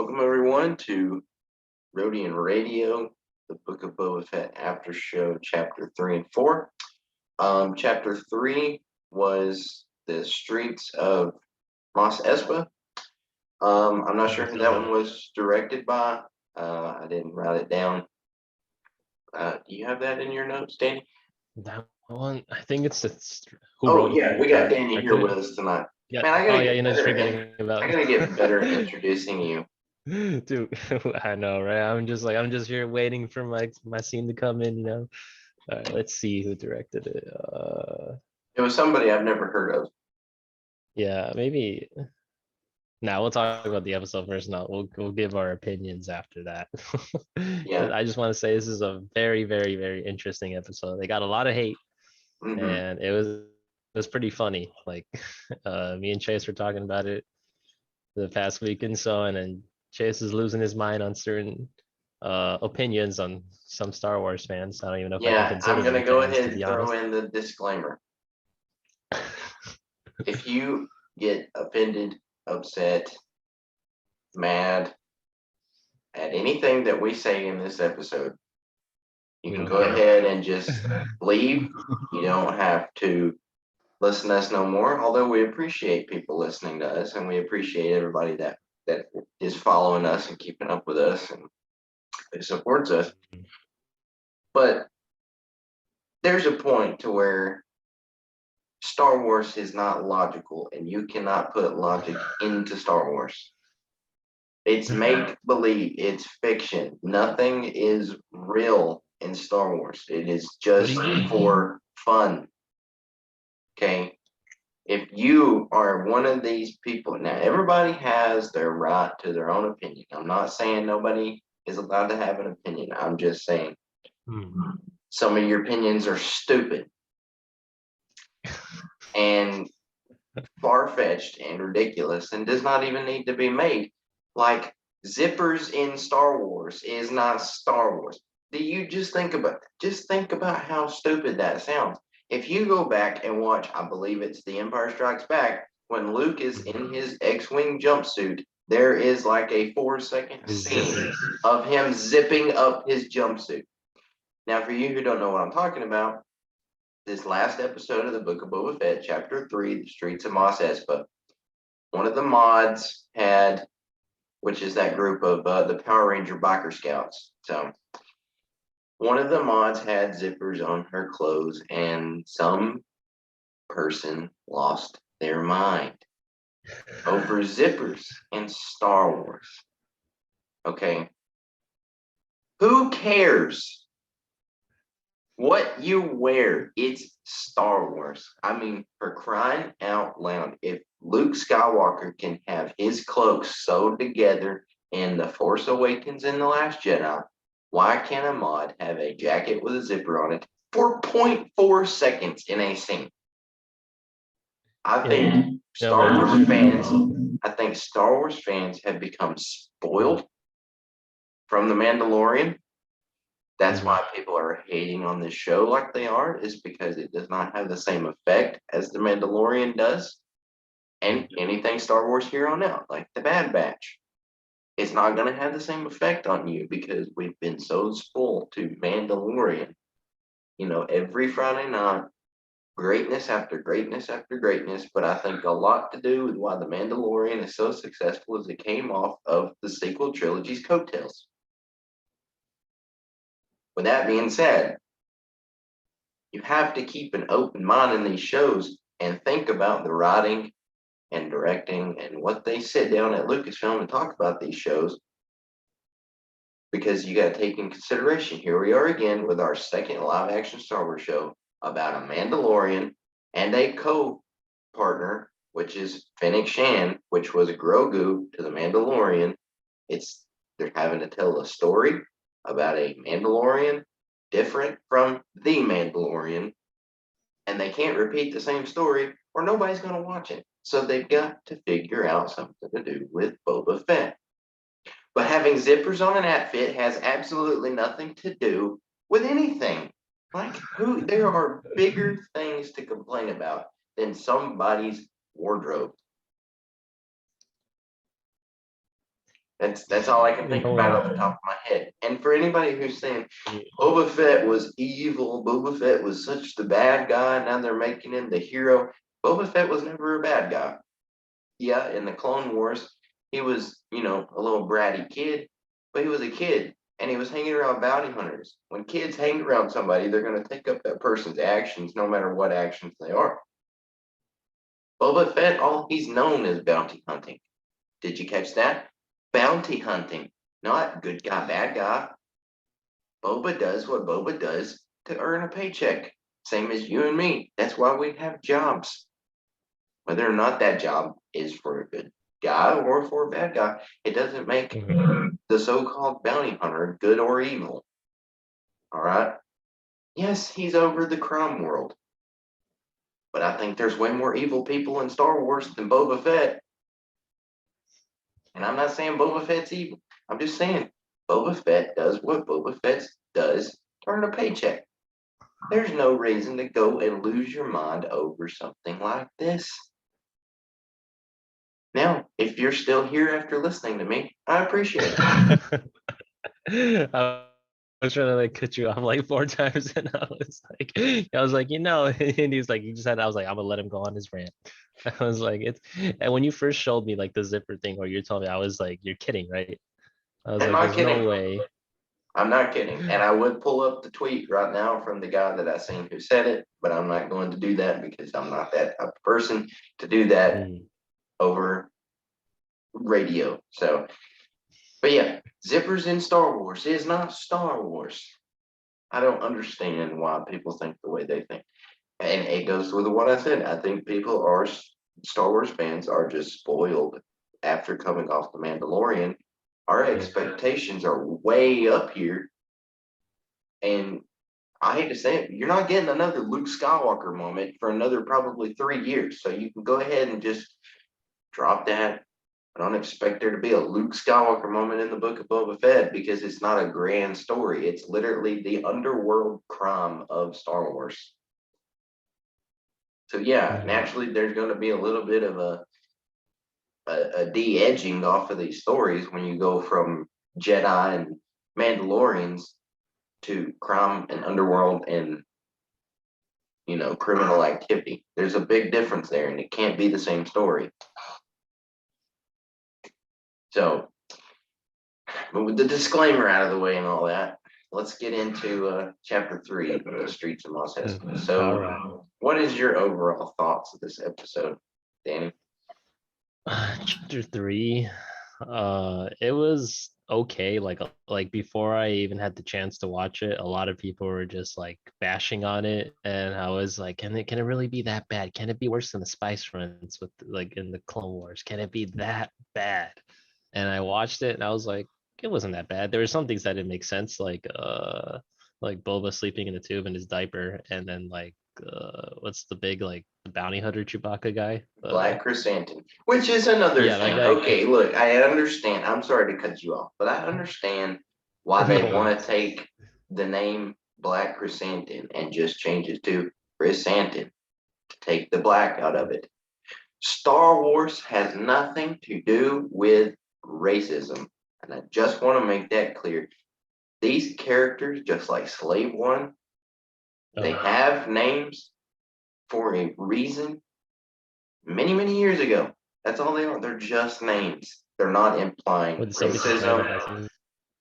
Welcome everyone to Rodian Radio, the Book of Boba Fett After Show, Chapter 3 and 4. Chapter 3 was the streets of Mos Espa. I'm not sure who that one was directed by. I didn't write it down. Do you have that in your notes, Danny? That one, I think it's the. We got Danny here with us tonight. Yeah. Man, Forgetting about. I gotta get better at introducing you. Dude, I know, right? I'm just here waiting for my scene to come in, All right, let's see who directed it. It was somebody I've never heard of. Yeah, maybe. Now we'll talk about the episode first. Now we'll give our opinions after that. Yeah. I just want to say this is a very, very, very interesting episode. They got a lot of hate, and it was pretty funny. Like, me and Chase were talking about it the past week and so, and then Chase is losing his mind on certain opinions on some Star Wars fans. I don't even know if I can consider I'm gonna them go fans, ahead to be and throw honest. in the disclaimer. If you get offended, upset, mad at anything that we say in this episode, you can go ahead and just leave. You don't have to listen to us no more, although we appreciate people listening to us, and we appreciate everybody that is following us and keeping up with us and supports us. But there's a point to where Star Wars is not logical, and you cannot put logic into Star Wars. It's make believe, it's fiction. Nothing is real in Star Wars. It is just for fun. Okay. If you are one of these people, now everybody has their right to their own opinion. I'm not saying nobody is allowed to have an opinion. I'm just saying some of your opinions are stupid and far-fetched and ridiculous and does not even need to be made. Like zippers in Star Wars is not Star Wars. Do you just think about how stupid that sounds? If you go back and watch, I believe it's The Empire Strikes Back, when Luke is in his X-Wing jumpsuit, there is like a 4-second scene of him zipping up his jumpsuit. Now, for you who don't know what I'm talking about, this last episode of the Book of Boba Fett, Chapter 3, The Streets of Mos Espa, one of the mods had, which is that group of the Power Ranger Biker Scouts. So one of the mods had zippers on her clothes, and some person lost their mind over zippers in Star Wars. Okay. Who cares what you wear? It's Star Wars. I mean, for crying out loud, if Luke Skywalker can have his cloak sewed together in The Force Awakens and The Last Jedi, why can't a mod have a jacket with a zipper on it for 0.4 seconds in a scene? I think Star Wars fans have become spoiled from The Mandalorian. That's why people are hating on this show like they are, is because it does not have the same effect as The Mandalorian does. And anything Star Wars here on out, like The Bad Batch. It's not going to have the same effect on you because we've been so spoiled to Mandalorian. Every Friday night, greatness after greatness after greatness. But I think a lot to do with why The Mandalorian is so successful is it came off of the sequel trilogy's coattails. With that being said, you have to keep an open mind in these shows and think about the writing and directing and what they sit down at Lucasfilm and talk about these shows, because you got to take in consideration, here we are again with our second live action Star Wars show about a Mandalorian and a co-partner, which is Fennec Shan, which was a Grogu to the Mandalorian. They're having to tell a story about a Mandalorian different from the Mandalorian, and they can't repeat the same story or nobody's going to watch it. So they've got to figure out something to do with Boba Fett. But having zippers on an outfit has absolutely nothing to do with anything. There are bigger things to complain about than somebody's wardrobe. That's all I can think about off the top of my head. And for anybody who's saying Boba Fett was evil, Boba Fett was such the bad guy, now they're making him the hero. Boba Fett was never a bad guy. Yeah, in the Clone Wars, he was, a little bratty kid, but he was a kid and he was hanging around bounty hunters. When kids hang around somebody, they're going to take up that person's actions, no matter what actions they are. Boba Fett, all he's known is bounty hunting. Did you catch that? Bounty hunting, not good guy, bad guy. Boba does what Boba does to earn a paycheck, same as you and me. That's why we have jobs. Whether or not that job is for a good guy or for a bad guy, it doesn't make the so-called bounty hunter good or evil. All right? Yes, he's over the crime world. But I think there's way more evil people in Star Wars than Boba Fett. And I'm not saying Boba Fett's evil. I'm just saying Boba Fett does what Boba Fett does to earn a paycheck. There's no reason to go and lose your mind over something like this. Now, if you're still here after listening to me, I appreciate it. I was trying to like cut you off like 4 times, and I was like, and he's like, I was like, I'm gonna let him go on his rant. I was like, and when you first showed me like the zipper thing, or you told me, I was like, you're kidding, right? I was Am like, I there's kidding? no way. I'm not kidding. And I would pull up the tweet right now from the guy that I seen who said it, but I'm not going to do that because I'm not that type of person to do that over radio. So, but yeah, zippers in Star Wars is not Star Wars. I don't understand why people think the way they think. And it goes with what I said. I think people are, Star Wars fans are just spoiled after coming off The Mandalorian. Our expectations are way up here. And I hate to say it, you're not getting another Luke Skywalker moment for another probably 3 years. So you can go ahead and just drop that. I don't expect there to be a Luke Skywalker moment in the book of Boba Fett because it's not a grand story. It's literally the underworld crime of Star Wars. So yeah, naturally there's going to be a little bit of a de-edging off of these stories when you go from Jedi and Mandalorians to crime and underworld and criminal activity. There's a big difference there, and it can't be the same story. So, but with the disclaimer out of the way and all that, let's get into chapter 3, the streets of Mos Espa. So, what is your overall thoughts of this episode, Danny? Chapter 3, it was okay. Like before I even had the chance to watch it, a lot of people were just like bashing on it, and I was like, can it really be that bad? Can it be worse than the Spice Runs with like in the Clone Wars? Can it be that bad? And I watched it and I was like, it wasn't that bad. There were some things that didn't make sense, like Boba sleeping in a tube in his diaper, and then what's the big like the bounty hunter Chewbacca guy? Black Chrysanthemum, which is another thing. Okay, look, I understand. I'm sorry to cut you off, but I understand why they want to take the name Black Chrysanthemum and just change it to Chrysanthemum to take the black out of it. Star Wars has nothing to do with racism, and I just want to make that clear. These characters, just like Slave One, they have names for a reason. Many years ago. That's all they are. They're just names. They're not implying racism.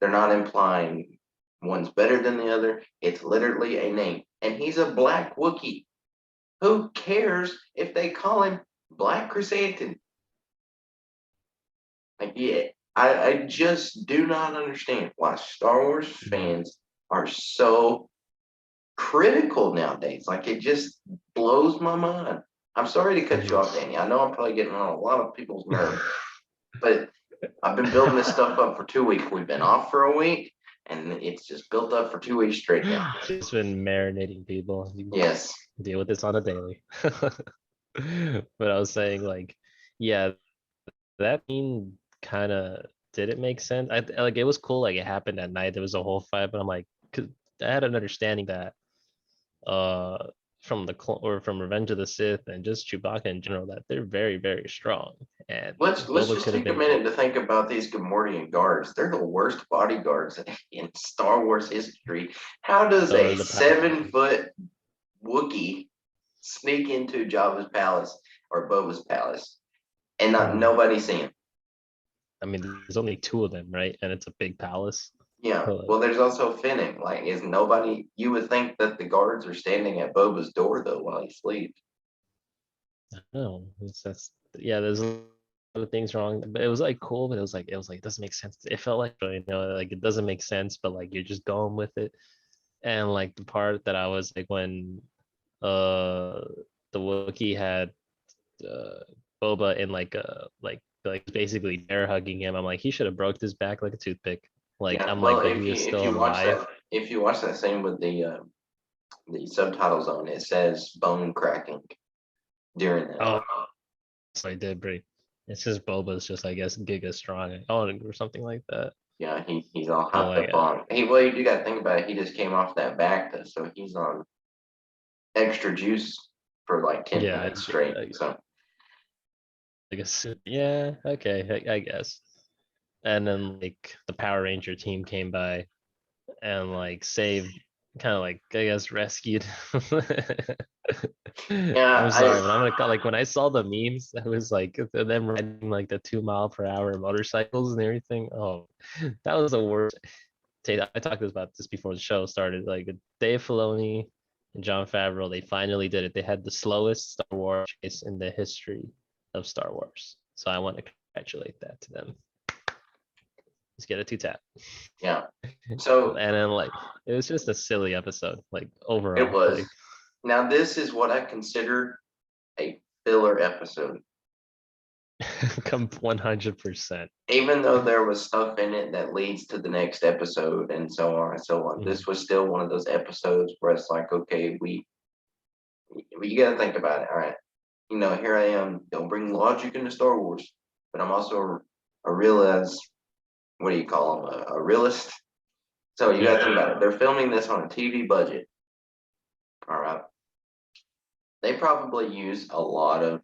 They're not implying one's better than the other. It's literally a name. And he's a black Wookiee. Who cares if they call him Black Chrysanthemum? Like, yeah, I just do not understand why Star Wars fans are so critical nowadays. Like, it just blows my mind. I'm sorry to cut you off, Danny. I know I'm probably getting on a lot of people's nerves, but I've been building this stuff up for 2 weeks. We've been off for a week, and it's just built up for 2 weeks straight now. It's been marinating people. Yes. Deal with this on a daily. But I was saying, like, yeah, that scene kind of didn't make sense. Like it was cool, like it happened at night. There was a whole fight, but I'm like, 'cause I had an understanding that from from Revenge of the Sith and just Chewbacca in general, that they're very, very strong. And Let's Boba just could have take a been minute to think about these Gamorrean guards. They're the worst bodyguards in Star Wars history. How does so are a the Power Rangers. 7-foot Wookiee sneak into Jabba's palace or Boba's palace and not Mhm. nobody see him? I mean, there's only two of them, right? And it's a big palace. Yeah. So, like, Well, there's also Finning. Like, is nobody? You would think that the guards are standing at Boba's door though while he sleeps. no, it's just yeah. There's a lot of things wrong, but it was like cool. But it doesn't make sense. It felt like like it doesn't make sense, but like you're just going with it. And like the part that I was like when uh the Wookiee had uh Boba in like basically bear hugging him. I'm like he should have broke his back like a toothpick. Like Yeah. I'm Well, like, but he was if still you watch alive. that scene with the subtitles on, it says bone cracking during that. Oh, so I did break. It's just Boba's just I guess giga strong. Oh, or something like that. Yeah, he's all So hopped like up on. Well, you do got to think about it. He just came off that back, so he's on extra juice for like 10 yeah, minutes straight. I So guess yeah, okay, I guess. And then like the Power Ranger team came by and like saved, kind of like I guess rescued. yeah, I'm sorry, but I'm gonna call like when I saw the memes, I was like them riding like the 2 mile per hour motorcycles and everything. Oh, that was the worst. I talked about this before the show started. Like Dave Filoni and John Favreau, they finally did it. They had the slowest Star Wars chase in the history of Star Wars. So I want to congratulate that to them. Let's get a 2 tap. yeah. And So then like it was just a silly episode, like it overall. was. Like Now this is what I consider a filler episode. come 100%. Even though there was stuff in it that leads to the next episode and so on and so on, Mhm. this was still one of those episodes where it's like, okay, you got to think about it. All right, here I am. Don't bring logic into Star Wars, but I'm also a realize. What do you call them? A realist. So you got Yeah. to think about it. They're filming this on a TV budget. All right. They probably use a lot of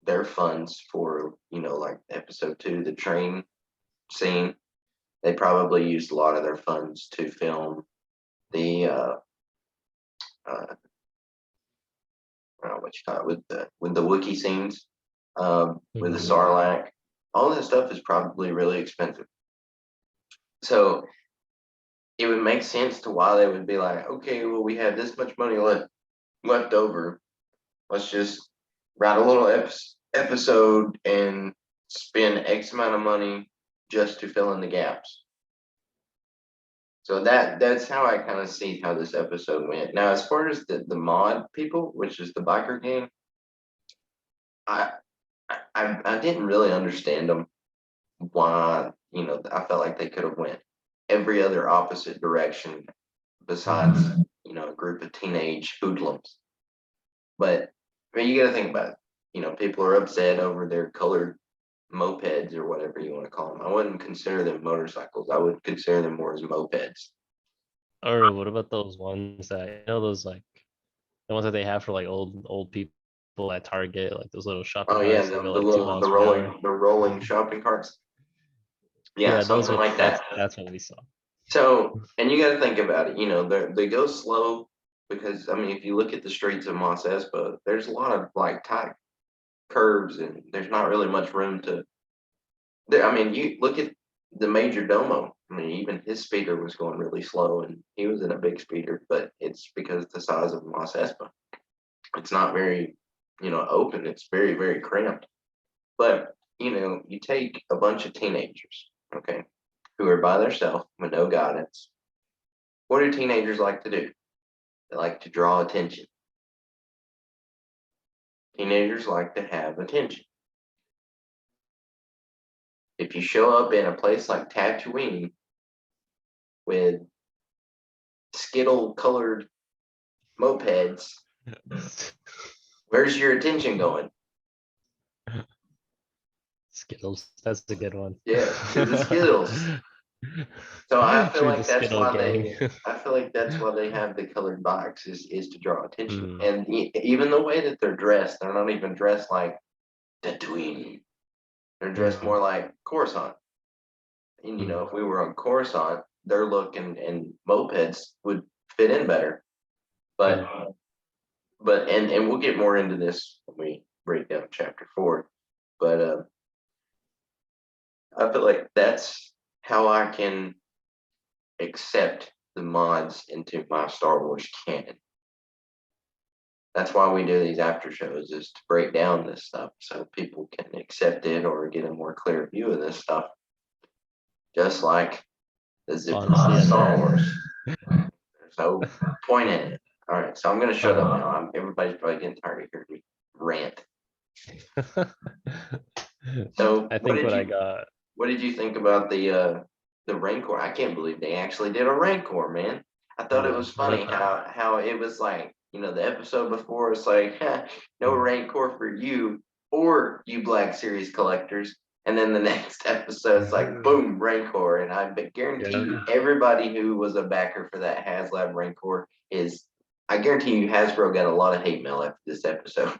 their funds for, like episode 2, the train scene. They probably used a lot of their funds to film the uh I don't know what you call it, with the Wookiee scenes, with the Mhm. Sarlacc. All that stuff is probably really expensive. So it would make sense to why they would be like, okay, well, we have this much money left over. Let's just write a little episode and spend X amount of money just to fill in the gaps. So that's how I kind of see how this episode went. Now, as far as the mod people, which is the biker gang, I I didn't really understand them. Why, I felt like they could have went every other opposite direction besides, a group of teenage hoodlums. But I mean, you got to think about it. People are upset over their colored mopeds or whatever you want to call them. I wouldn't consider them motorcycles. I would consider them more as mopeds. Or what about those ones that those like the ones that they have for like old people at Target, like those little shopping Oh yeah, carts that the go like two little miles per hour. the rolling shopping carts. Yeah, Yeah, those something are like that. that's what we saw. So, and you got to think about it. They go slow because I mean, if you look at the streets of Mos Espa, there's a lot of like tight curves, and there's not really much room to. I mean, you look at the Major Domo. I mean, even his speeder was going really slow, and he was in a big speeder, but it's because the size of Mos Espa. It's not very, open. It's very, very cramped. But you take a bunch of teenagers, okay, who are by themselves with no guidance. What do teenagers like to do? They like to draw attention. Teenagers like to have attention. If you show up in a place like Tatooine with skittle colored mopeds, where's your attention going? Skittles, that's a good one. Yeah, to the Skittles. So I feel True, the like that's Skittle why gang. they have the colored bikes is to draw attention. Mm. And even the way that they're dressed, they're not even dressed like Tatooine. They're dressed more like Coruscant. And if we were on Coruscant, their look and mopeds would fit in better. But and we'll get more into this when we break down chapter 4. But I feel like that's how I can accept the mods into my Star Wars canon. That's why we do these after shows, is to break down this stuff so people can accept it or get a more clear view of this stuff. Just like the zippers in Star Wars. There's no point in it. All right, so I'm going to shut up now. Everybody's probably getting tired of hearing me rant. So I think I got. What did you think about the Rancor? I can't believe they actually did a Rancor, man. I thought it was funny how it was like, the episode before it's like, no Rancor for you or you Black Series collectors. And then the next episode it's like, boom, Rancor. And I guarantee you everybody who was a backer for that HasLab Rancor I guarantee you Hasbro got a lot of hate mail after this episode.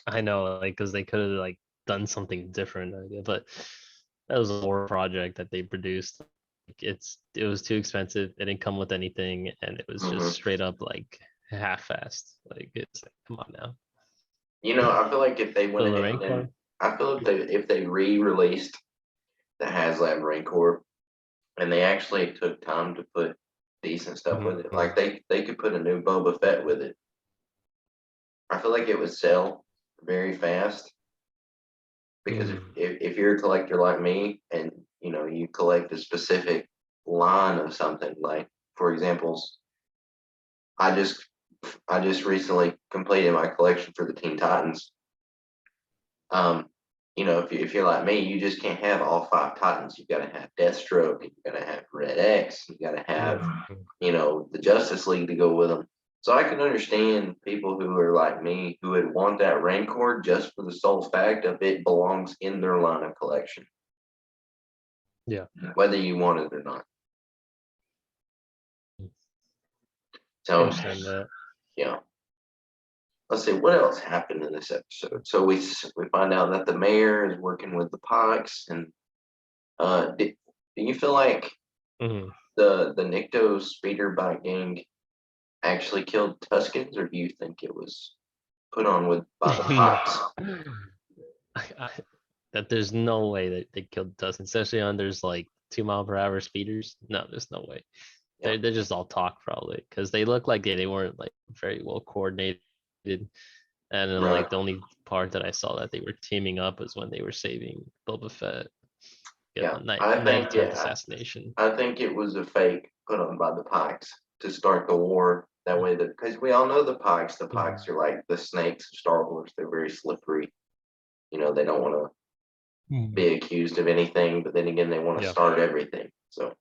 I know, because they could have done something different, but that was a war project that they produced. It was too expensive. It didn't come with anything, and it was just straight up half-assed. It's come on now. I feel like if they went ahead and I feel if they re-released the HasLab Rancor and they actually took time to put decent stuff with it, like they could put a new Boba Fett with it, I feel like it would sell very fast. Because if you're a collector like me and you collect a specific line of something, like for example, I just recently completed my collection for the Teen Titans. If you're like me, you just can't have all 5 Titans. You got to have Deathstroke, and you got to have Red X, you got to have the Justice League to go with them. So I can understand people who are like me who would want that Rancor just for the sole fact of it belongs in their line of collection. Yeah. Whether you want it or not. So, yeah. Let's see, what else happened in this episode? So we find out that the mayor is working with the Pikes, and do you feel like the Nikto speeder bike gang actually killed Tuskens, or do you think it was put on by the Pikes? That there's no way that they killed Tuskens, especially on there's 2-mile-per-hour speeders. No, there's no way. Yeah. They're just all talk probably, because they look like they weren't very well coordinated. And then the only part that I saw that they were teaming up was when they were saving Boba Fett. Night assassination. I think it was a fake put on by the Pikes to start the war. That way, because we all know the Pikes. The Pikes are like the snakes of Star Wars. They're very slippery. They don't want to be accused of anything, but then again, they want to start everything. So,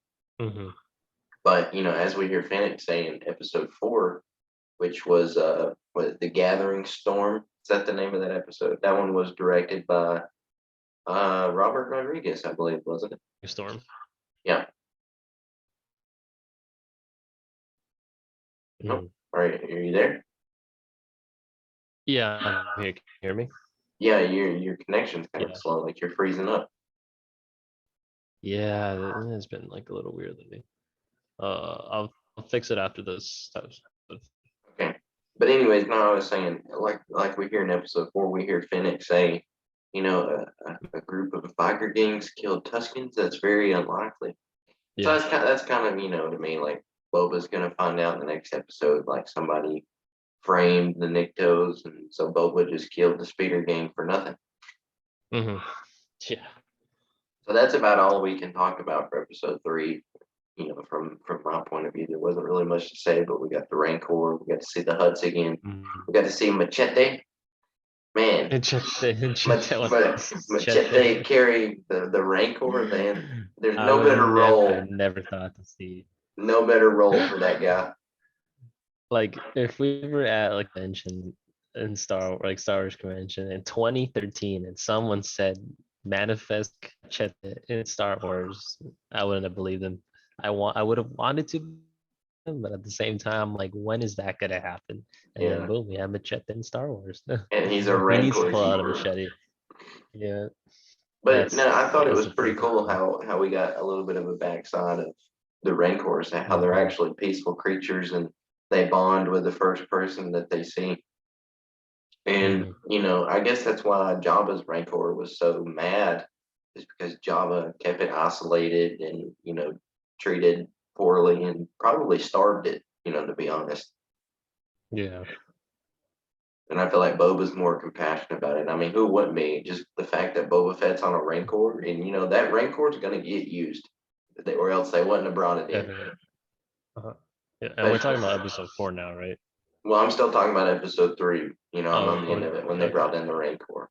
but as we hear Fennec say in episode 4, which was The Gathering Storm. Is that the name of that episode? That one was directed by Robert Rodriguez, I believe, wasn't it? Storm. Yeah. Oh, all right, are you there? Yeah, I'm here. Can you hear me? Yeah, your connection's kind of slow, like you're freezing up. Yeah, it's been a little weird lately. I'll fix it after this. Okay. But anyways, no, I was saying, like we hear in episode 4, we hear Fennec say, a group of biker gangs killed Tuskens. That's very unlikely. Yeah. So that's kind of to me, Boba's gonna find out in the next episode, somebody framed the Niktos, and so Boba just killed the speeder gang for nothing. Yeah. So that's about all we can talk about for episode 3. From my point of view, there wasn't really much to say, but we got the Rancor, we got to see the Huts again, we got to see Machete. Man, Machete carry the Rancor, man. There's no better role. I never thought to see. No better role for that guy. If we were at a convention in Star Wars convention in 2013, and someone said manifest Machete in Star Wars, I wouldn't have believed them. I would have wanted to, but at the same time, when is that gonna happen? And then boom, we have Machete in Star Wars. And he's a Rancor. He needs to pull out a machete. Yeah, But no, I thought it that's was the pretty perfect cool one. how we got a little bit of a backside of the Rancors and how they're Mhm. actually peaceful creatures and they bond with the first person that they see. And Mhm. I guess that's why Jabba's Rancor was so mad, is because Jabba kept it isolated and treated poorly and probably starved it. To be honest. Yeah. And I feel like Boba's more compassionate about it. I mean, who wouldn't be? Just the fact that Boba Fett's on a Rancor, and that Rancor's going to get used, or else they wouldn't have brought it in. Definitely. Uh-huh. Yeah, and we're talking Especially, about episode 4 now, right? well, I'm still talking about episode 3. I'm Oh, on the end four. of it when they Okay. brought in the Rancor.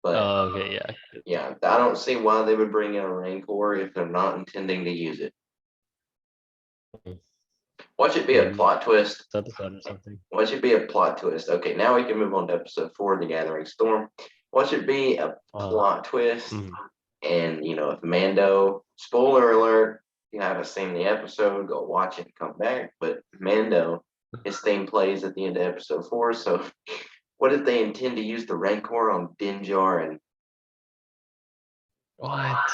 But Oh, okay. Yeah. yeah, I don't see why they would bring in a Rancor if they're not intending to use it. Mhm. Watch it be a Maybe plot twist. this episode or something. Watch it be a plot twist. Okay, now we can move on to episode 4, The Gathering Storm. Watch it be a Uh, plot twist. mhm. And if Mando, spoiler alert, if you haven't seen the episode, go watch it and come back. But Mando, his theme plays at the end of episode 4. So what if they intend to use the Rancor on Din Djarin? What?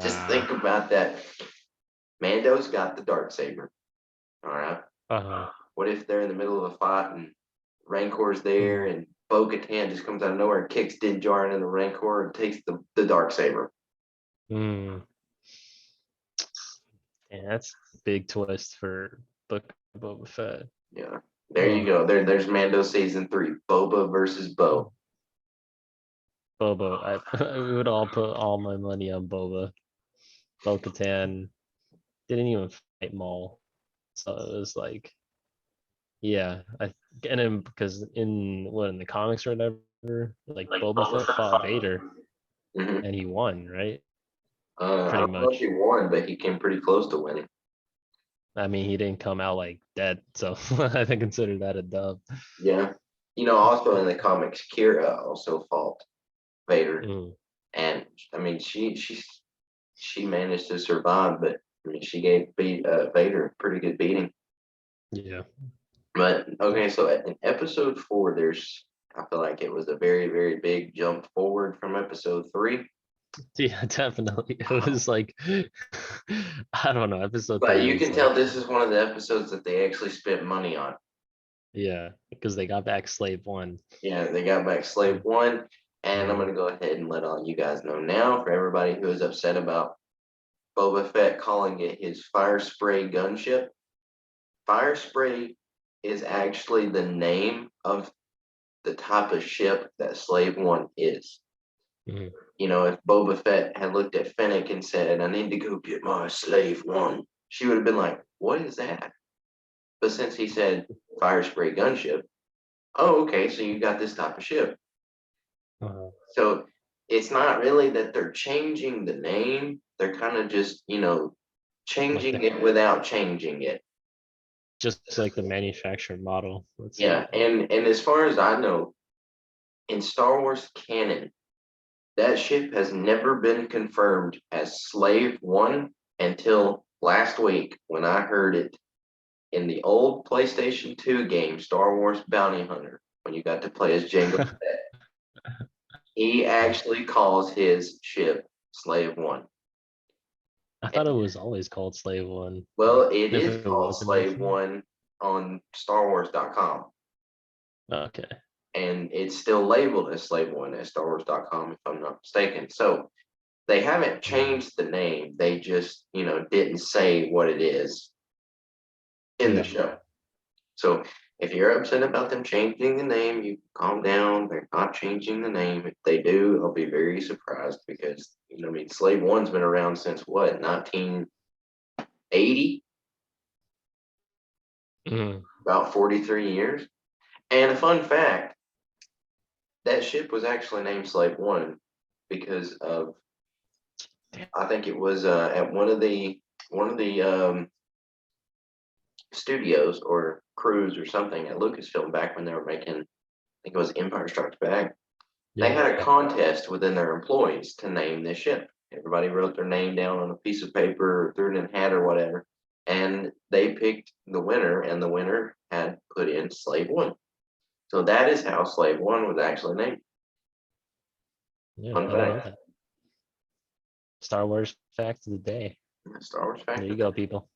Just Yeah. think about that. Mando's got the Darksaber. All right. Uh-huh. What if they're in the middle of a fight and Rancor's there Mhm. and Bo-Katan just comes out of nowhere and kicks Din Djarin in the Rancor and takes the Darksaber? Mm. Yeah, that's a big twist for Book of Boba Fett. Yeah. There you Oh, go. There's Mando season 3. Boba versus Bo. Boba. I would all put all my money on Boba. Bo-Katan didn't even fight Maul. So it was like, yeah. And then because in the comics or whatever, like Boba Fett fought Vader Mhm. and he won, right? I Pretty don't know if he much. won, but he came pretty close to winning. I mean, he didn't come out like dead, so I think consider that a dub. Yeah. Also in the comics, Kira also fought Vader, Mm, and I mean, she managed to survive, but I mean, she gave Vader a pretty good beating. yeah. But okay, so in episode 4, I feel like it was a very, very big jump forward from episode 3. Yeah, definitely. It was like I don't know, episode But 3 you was can tell like, this is one of the episodes that they actually spent money on. yeah, because they got back Slave One. Yeah, they got back Slave One, and I'm Mm, gonna go ahead and let all you guys know now, for everybody who is upset about Boba Fett calling it his fire spray gunship. Fire spray is actually the name of the type of ship that Slave One is. mm, If Boba Fett had looked at Fennec and said, "I need to go get my Slave One," she would have been like, "What is that?" But since he said fire spray gunship, oh, okay, so you got this type of ship. uh, So it's not really that they're changing the name. They're kind of just, like changing the it without changing it. just like the manufacturer model, let's say. Yeah. And as far as I know, in Star Wars canon, that ship has never been confirmed as Slave One until last week when I heard it in the old PlayStation 2 game, Star Wars Bounty Hunter, when you got to play as Jango Fett. He actually calls his ship Slave One. I thought it was always called Slave One. Well, Like it if is it called wasn't Slave actually. One on StarWars.com, Okay. and it's still labeled as Slave One at StarWars.com, if I'm not mistaken. So they haven't Mm, changed the name. They just, didn't say what it is in the yeah. show. So if you're upset about them changing the name, you calm down. They're not changing the name. If they do, I'll be very surprised because, I mean, Slave One's been around since what, 1980? Mm, About 43 years. And a fun fact, that ship was actually named Slave One because of, damn. I think it was at one of the studios or crews or something at Lucasfilm back when they were making, I think it was Empire Strikes Back. They Yeah. had a contest within their employees to name this ship. Everybody wrote their name down on a piece of paper or threw it in a hat or whatever, and they picked the winner, and the winner had put in Slave One. So that is how Slave One was actually named. Yeah, Fun I didn't know fact. that. Star Wars fact of the day. Star Wars There fact. you go, people.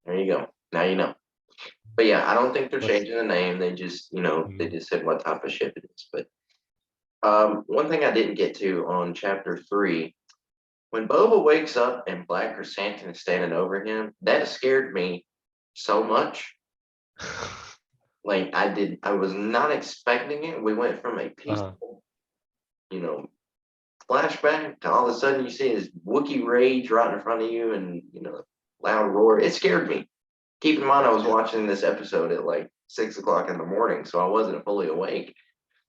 There you go. Now you know. But yeah, I don't think they're What's changing the name. They just, they mm, just said what type of ship it is. But one thing I didn't get to on chapter 3, when Boba wakes up and Black Chrysanthemum is standing over him, that scared me so much. Like I was not expecting it. We went from a uh, peaceful, you know, flashback to all of a sudden you see this Wookiee rage right in front of you and, loud roar. It scared me. Keep in mind, I was watching this episode at like 6 o'clock in the morning, so I wasn't fully awake.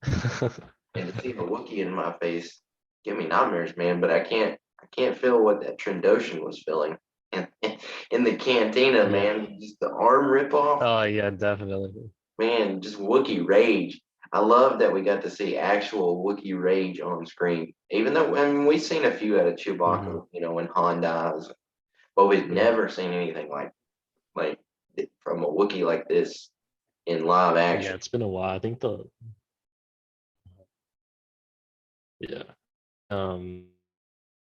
And to see a Wookiee in my face give me nightmares, man. But I can't feel what that Trandoshan was feeling. And in the cantina, yeah. man, just the arm rip off, Oh yeah, definitely. man, just Wookiee rage. I love that we got to see actual Wookiee rage on screen. Even though, I mean, we've seen a few out of Hmm. Chewbacca, when Han dies, but we've Hmm. never seen anything like from a Wookiee like this in live Yeah, action. it's been a while. I think the yeah. And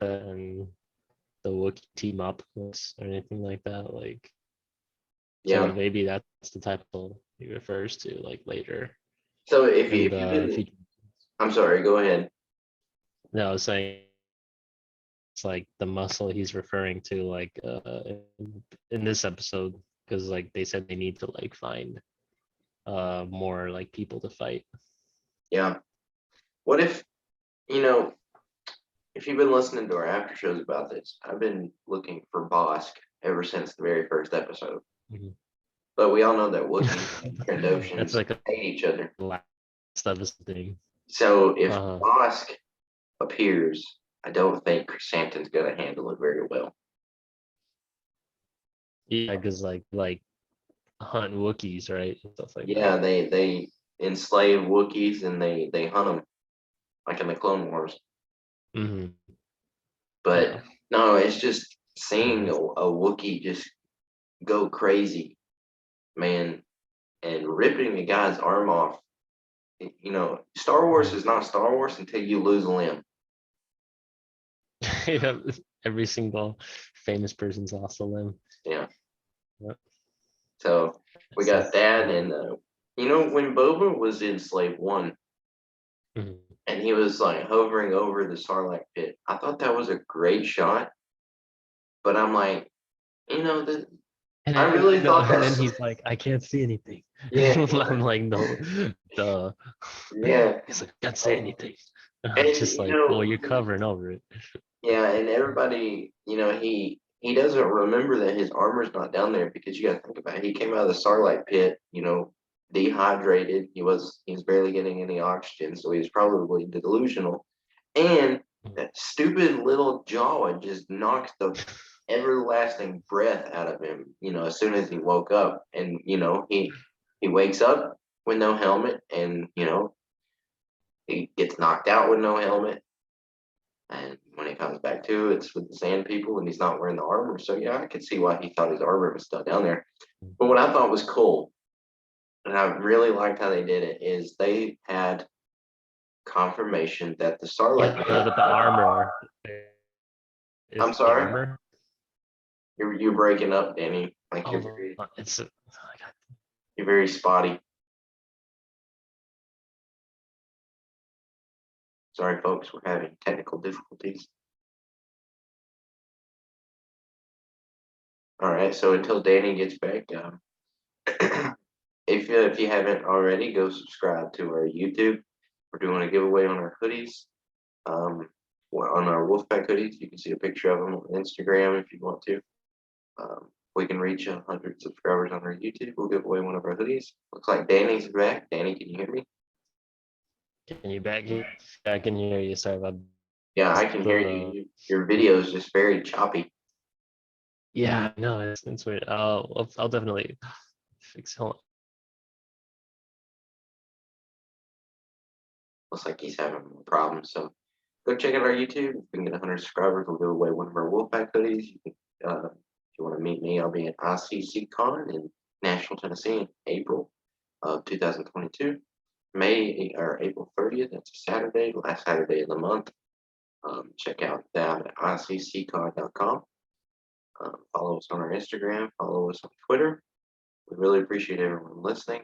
the Wookiee team up or anything like that. Like, so Yeah. maybe that's the type of he refers to like later So if you in if you've the been, future. I'm sorry, go ahead. No, I was saying it's like the muscle he's referring to, like in this episode, because like they said they need to like find more like people to fight. Yeah. What if you've been listening to our after shows about this, I've been looking for Bosk ever since the very first episode. Mhm. But we all know that Wookiees and That's Trandoshans like a hate each other. last episode thing. So if Uh, Bosk appears, I don't think Chrysanthemum's gonna handle it very well. yeah, because like hunt Wookiees, right? And stuff like Yeah, that. they enslave Wookiees and they hunt them like in the Clone Wars. Hmm. But Yeah. no, it's just seeing Mhm. a Wookiee just go crazy, man, and ripping the guy's arm off. Star Wars Mhm. is not Star Wars until you lose a limb. Yeah, every single famous person's lost a limb. Yeah. Yep. So we It's got just that, and when Boba was in Slave One, mhm. and he was like hovering over the Sarlacc pit, I thought that was a great shot. But I'm like, the And I then, really no, thought and then that's he's like, I can't see anything. yeah, I'm like, no, duh. yeah, He's like, I can't say anything. and I'm just like, well, you're covering over it. yeah, and everybody, he doesn't remember that his armor's not down there because you got to think about it. He came out of the Starlight Pit, dehydrated. He was barely getting any oxygen, so he was probably delusional. And that stupid little Jawa just knocked the everlasting breath out of him. As soon as he woke up, and he wakes up with no helmet, and he gets knocked out with no helmet, and when he comes back to, it's with the sand people and he's not wearing the armor. So yeah, I could see why he thought his armor was still down there. But what I thought was cool, and I really liked how they did it, is they had confirmation that the Yeah, Starlight Pit. but the armor I'm is the sorry, armor. you're breaking up, Danny. Like you're Hold very on, it's you're very spotty. Sorry, folks, we're having technical difficulties. All right, so until Danny gets back, if you haven't already, go subscribe to our YouTube. We're doing a giveaway on our hoodies. On our Wolfpack hoodies, you can see a picture of them on Instagram if you want to. We can reach 100 subscribers on our YouTube. We'll give away one of our hoodies. Looks like Danny's back. Danny, can you hear me? can you back here? I can hear you. Sorry about Yeah, I can hear the you. Your video is just very choppy. yeah, no, it's weird. I'll definitely fix it. Looks like he's having problems. So go check out our YouTube. If we can get 100 subscribers, we'll give away one of our Wolfpack hoodies. If you want to meet me, I'll be at ICC Con in Nashville, Tennessee in April of 2022. May or April 30th. That's a Saturday, last Saturday of the month. Check out that at iccod.com. Follow us on our Instagram. Follow us on Twitter. We really appreciate everyone listening.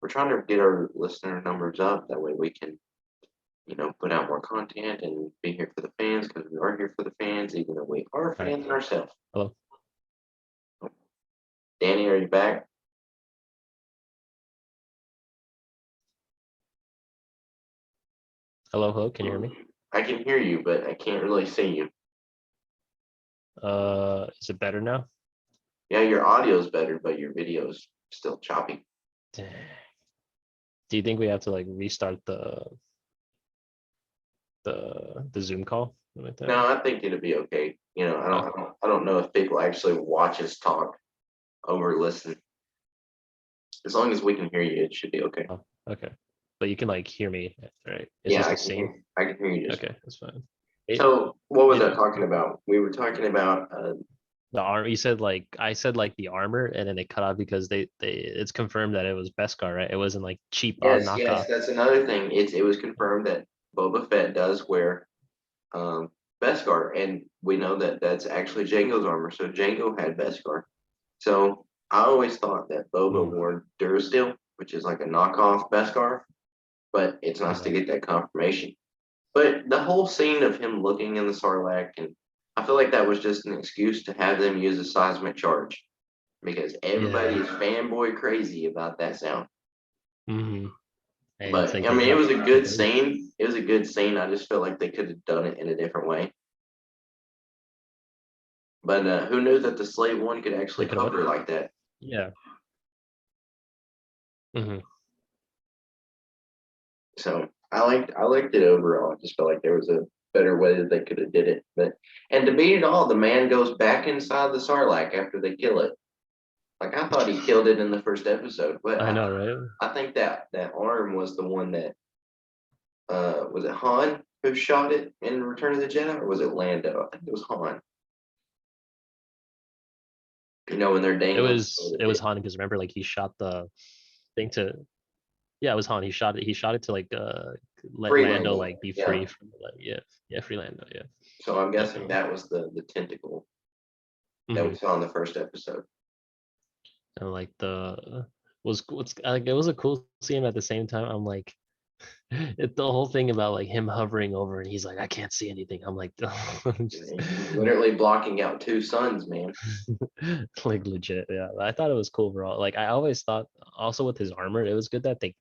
We're trying to get our listener numbers up. That way we can, put out more content and be here for the fans, because we are here for the fans, even though we are All right. fans ourselves. Hello. Danny, are you back? Hello, hello. Can you hear me? I can hear you, but I can't really see you. Is it better now? Yeah, your audio's better, but your video's still choppy. Dang. Do you think we have to like restart the Zoom call like that? No, I think it'll be okay. Okay. I don't know if people actually watch us talk over listen. As long as we can hear you, it should be okay. Oh, okay. But you can like hear me, right? It's Yeah, just I the can same. I can hear you just. Okay, that's fine. So what was I It talking about? We were talking about the arm. You said like I said like the armor, and then they cut off because they it's confirmed that it was Beskar, right? It wasn't like cheap yes, knockoff. that's another thing. It was confirmed that Boba Fett does wear Beskar, and we know that that's actually Jango's armor. So Jango had Beskar. So I always thought that Boba Hmm. wore Durasteel, which is like a knockoff Beskar, but it's nice to Yeah. get that confirmation. But the whole scene of him looking in the Sarlacc, and I feel like that was just an excuse to have them use a seismic charge, because everybody Yeah. is fanboy crazy about that sound. Hmm. And it's But like I there's mean, it not was a the good base. scene. It was a good scene. I just felt like they could have done it in a different way. But who knew that the Slave One could They actually could have what? hover like that? Yeah. Hmm. So I liked it overall. I just felt like there was a better way that they could have did it. And to beat it all, the man goes back inside the Sarlacc after they kill it. Like, I thought he killed it in the first episode, but I I, know, right? I think that arm was the one that was it Han who shot it in Return of the Jedi, or was it Lando? I think it was Han. When they're dangling. It was Han because remember like he shot the thing to yeah it was Han. He shot it to like let Free Lando Lando. like be Yeah. free from like yeah free Lando, yeah, So I'm guessing definitely. that was the tentacle that we Hmm. saw in the first episode. And like the was what's like it was a cool scene at the same time. I'm like the whole thing about like him hovering over and he's like I can't see anything. I'm like just Literally blocking out two suns, man. like legit, yeah. I thought it was cool overall. Like I always thought also with his armor, it was good that they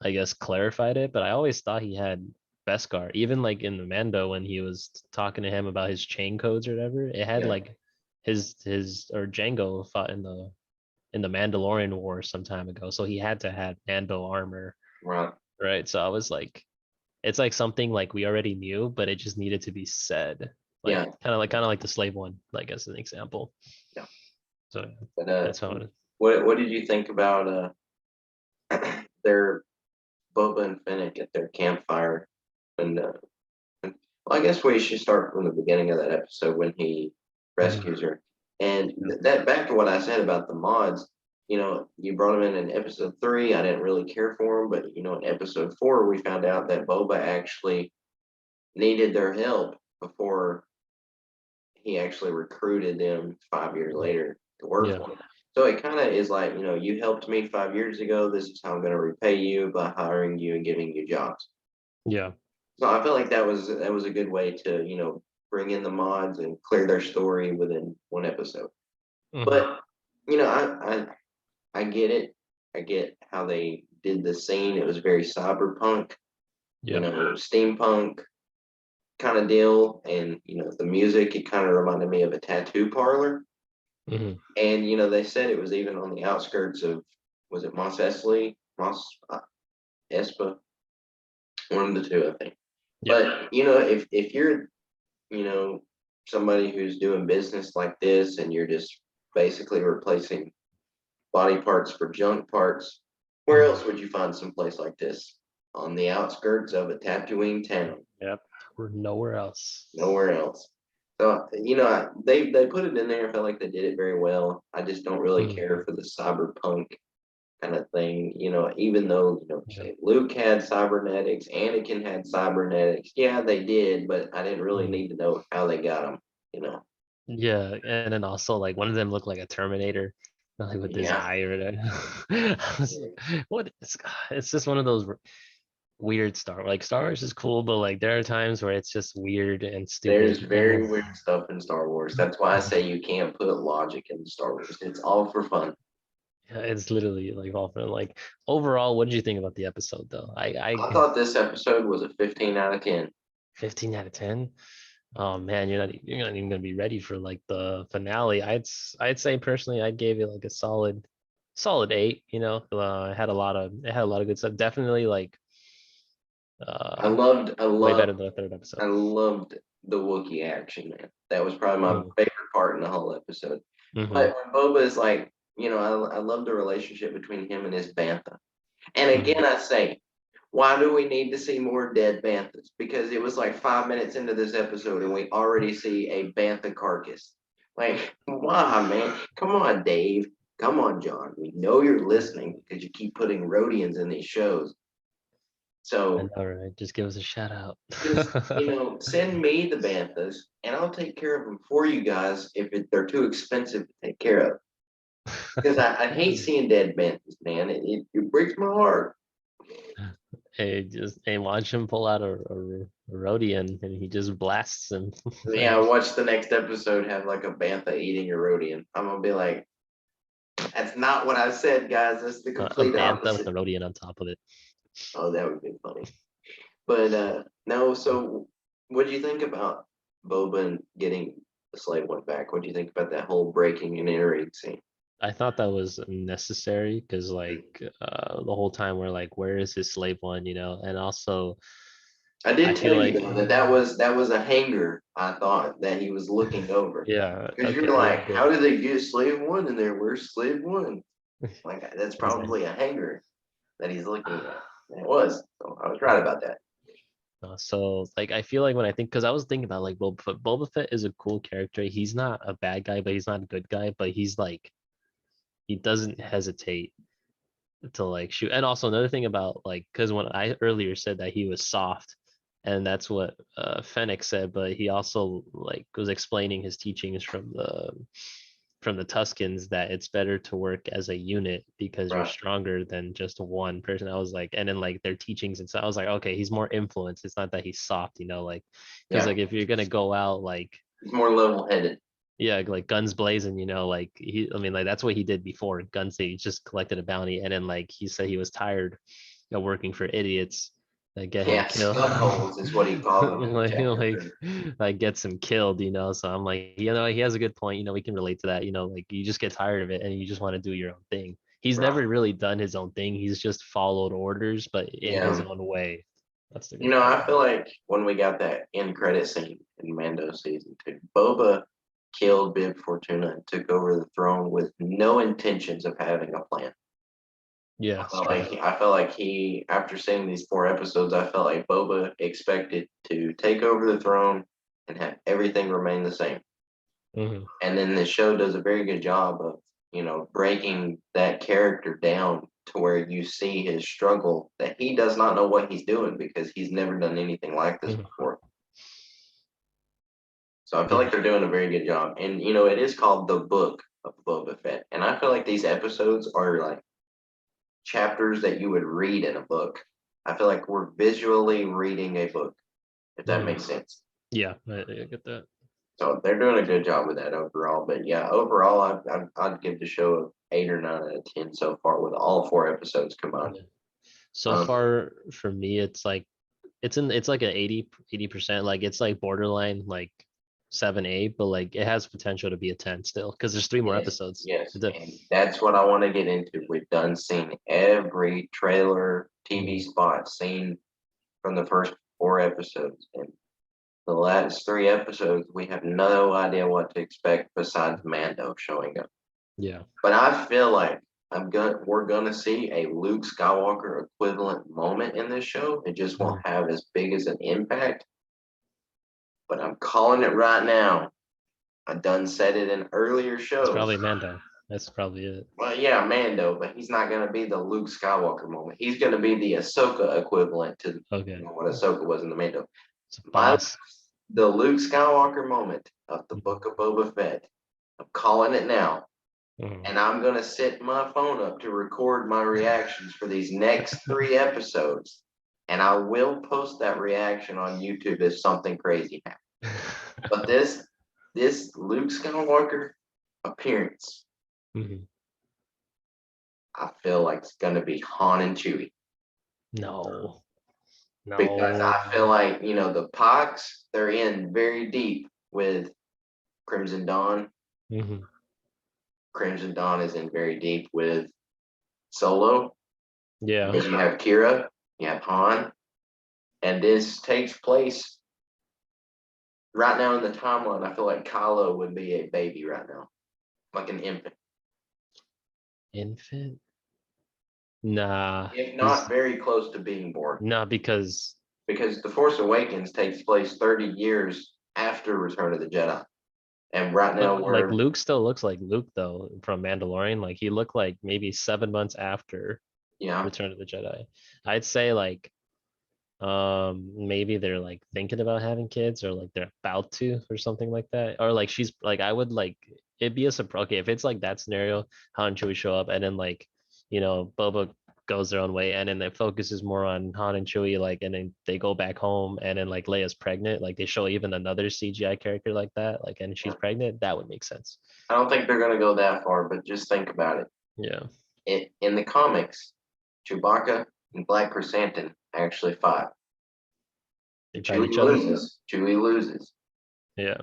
I guess clarified it, but I always thought he had Beskar. Even like in the Mando when he was talking to him about his chain codes or whatever, it had Yeah. like his or Django fought in the Mandalorian War some time ago, so he had to have Mando armor, Right. right? So I was like, it's like something like we already knew, but it just needed to be said, like Yeah. kind of like the slave one, like as an example. Yeah. So But that's how it. what did you think about their Boba and Fennec at their campfire? And well, I guess we should start from the beginning of that episode when he Mhm. rescues her. And Yeah. that back to what I said about the mods. You brought them in episode 3. I didn't really care for them, but in episode 4, we found out that Boba actually needed their help before he actually recruited them 5 years later to work Yeah. for him. So it kind of is like, you helped me 5 years ago. This is how I'm going to repay you by hiring you and giving you jobs. Yeah. So I feel like that was a good way to, bring in the mods and clear their story within one episode. Hmm. But I get it. I get how they did the scene. It was very cyberpunk, Yeah. steampunk kind of deal, and the music. It kind of reminded me of a tattoo parlor. Hmm. And they said it was even on the outskirts of, was it Mos Eisley, Mos Espa, one of the two, I think. Yeah. But if you're you know somebody who's doing business like this, and you're just basically replacing body parts for junk parts, where Hmm. else would you find some place like this? On the outskirts of a Tatooine town, Yep. We're nowhere else. nowhere else. So they put it in there. I felt like they did it very well. I just don't really Mhm. care for the cyberpunk kind of thing. Even though Yeah. say Luke had cybernetics, Anakin had cybernetics. Yeah, they did, but I didn't really Mhm. need to know how they got them. You know. Yeah, and then also like one of them looked like a Terminator, like with this Yeah. eye or whatever. I was like, what is, it's just one of those weird Star Wars is cool, but like there are times where it's just weird and There's stupid. And very weird stuff in Star Wars. That's why I say you can't put logic in Star Wars. It's all for fun. yeah, it's literally like often like overall, what did you think about the episode though? I thought this episode was a 15 out of 10. 15 out of 10. Oh man, you're not even gonna be ready for like the finale. I'd say personally I'd give it like a solid 8, it had a lot of good stuff. Definitely like I uh loved, I way loved, better than the third I episode. loved the Wookiee action, man. That was probably my Mm, favorite part in the whole episode. hmm But when Boba is like, I love the relationship between him and his bantha. And hmm again, I say, why do we need to see more dead banthas? Because it was like 5 minutes into this episode and we already see a bantha carcass. Like, why, man? Come on, Dave. Come on, John. We know you're listening because you keep putting Rhodians in these shows. I So know, right? Just give us a shout out. just, send me the banthas and I'll take care of them for you guys if they're too expensive to take care of. Because I hate seeing dead banthas, man. It breaks my heart. Hey, watch him pull out a Rhodian and he just blasts him. Yeah, I watched the next episode have like a bantha eating a Rhodian. I'm gonna be like, that's not what I said, guys. That's the A complete bantha with opposite. a Rhodian on top of it. Oh, that would be funny. But no, so what do you think about Boba getting the slave one back? What do you think about that whole breaking and entering scene? I thought that was necessary because like the whole time we're like, where is his slave one, and also I I did feel tell you like though that was a hanger. I thought that he was looking over yeah, because okay, you're yeah, like, how did they get slave one in there? Where's slave one? Like that's good. probably a hanger that he's looking at. And it was. So I was right about that. So like I feel like when I think because I was thinking about like Boba Fett. Boba Fett is a cool character. He's not a bad guy, but he's not a good guy. But he's like he doesn't hesitate to like shoot. And also another thing about like because when I earlier said that he was soft, and that's what Fennec said, but he also like was explaining his teachings from the Tuscans that it's better to work as a unit because you're Right. stronger than just one person. I was like, and then like their teachings and so I was like, okay, he's more influenced. It's not that he's soft, like because Yeah. like if you're gonna go out like He's more level headed. yeah, like guns blazing, like I mean, like that's what he did before guns. He just collected a bounty, and then like he said he was tired of working for idiots that get him Yeah, killed, scud holes is what he called them in like chapter 3. like gets him killed. So I'm like, he has a good point. We can relate to that. Like you just get tired of it and you just want to do your own thing. He's Right. never really done his own thing. He's just followed orders, but in his Yeah. own way. That's the good part I about feel it. like when we got that end credit scene in Mando season 2, Boba killed Bib Fortuna and took over the throne with no intentions of having a plan. Yeah, straight up. I felt like he, after seeing these 4 episodes, I felt like Boba expected to take over the throne and have everything remain the same. Mhm. And then the show does a very good job of, breaking that character down to where you see his struggle that he does not know what he's doing because he's never done anything like this Mhm. before. So I feel Yeah. like they're doing a very good job. And it is called The Book of Boba Fett. And I feel like these episodes are like chapters that you would read in a book. I feel like we're visually reading a book, if that Mhm. makes sense. Yeah, I get that. So they're doing a good job with that overall. But yeah, overall, I'd give the show a 8 or 9 out of 10 so far with all 4 episodes combined. Yeah. So Um, far for me, it's like it's like an 80%. Like it's like borderline like 7, 8, but like it has potential to be a 10 still because there's 3 more yes, episodes. yes, and that's what I want to get into. We've done seen every trailer, TV Mhm. spot seen from the first 4 episodes, and the last 3 episodes, we have no idea what to expect besides Mando showing up. Yeah. But I feel like we're gonna see a Luke Skywalker equivalent moment in this show. It just won't Mhm. have as big as an impact. But I'm calling it right now. I done said it in earlier It's shows. probably Mando. That's probably it. Well, yeah, Mando, but he's not gonna be the Luke Skywalker moment. He's gonna be the Ahsoka equivalent to Okay. what Ahsoka was in the Mando. It's a My boss. the Luke Skywalker moment of the Book of Boba Fett. I'm calling it now, Mhm. and I'm gonna set my phone up to record my reactions for these next 3 episodes, and I will post that reaction on YouTube if something crazy happens. But this Luke Skywalker appearance, Mhm. I feel like it's gonna be Han and Chewie. No. Because No. I feel like, the Pox, they're in very deep with Crimson Dawn. Mhm. Crimson Dawn is in very deep with Solo Yeah. because you have Kira, you have Han, and this takes place right now in the timeline. I feel like Kylo would be a baby right now, like an infant, Infant? Nah. if He's not very close to being born. not because Because The Force Awakens takes place 30 years after Return of the Jedi. And right now but like we're, Luke still looks like Luke though from Mandalorian. Like he looked like maybe 7 months after yeah, Return of the Jedi. I'd say like maybe they're like thinking about having kids or like they're about to or something like that. Or like she's like I would like it'd be a surprise. Okay, if it's like that scenario, Han and Chewie show up and then like Boba goes their own way and then the focus is more on Han and Chewie like and then they go back home and then like Leia's pregnant, like they show even another CGI character like that, like and she's pregnant, that would make sense. I don't think they're going to go that far, but just think about it. Yeah. In the comics, Chewbacca and Black Chrysanthemum actually fight. They fight Chewie each other. loses. Chewie loses. Yeah.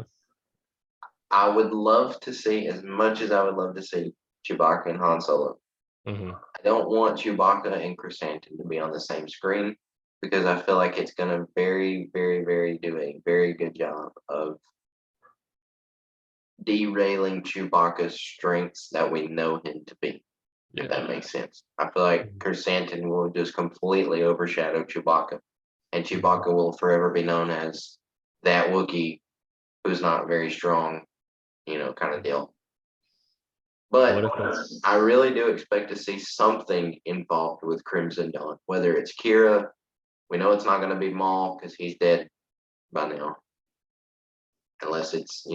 I would love to see, as much as I would love to see Chewbacca and Han Solo. Hmm. I don't want Chewbacca and Chrysanthemum to be on the same screen because I feel like it's going to very, very, very do a very good job of derailing Chewbacca's strengths that we know him to be. If Yeah. that makes sense. I feel like Mhm. Chrysanthemum will just completely overshadow Chewbacca, and Mhm. Chewbacca will forever be known as that Wookiee who's not very strong, kind of deal. What But if it's I really do expect to see something involved with Crimson Dawn, whether it's Kira. We know it's not going to be Maul because he's dead by now, unless it's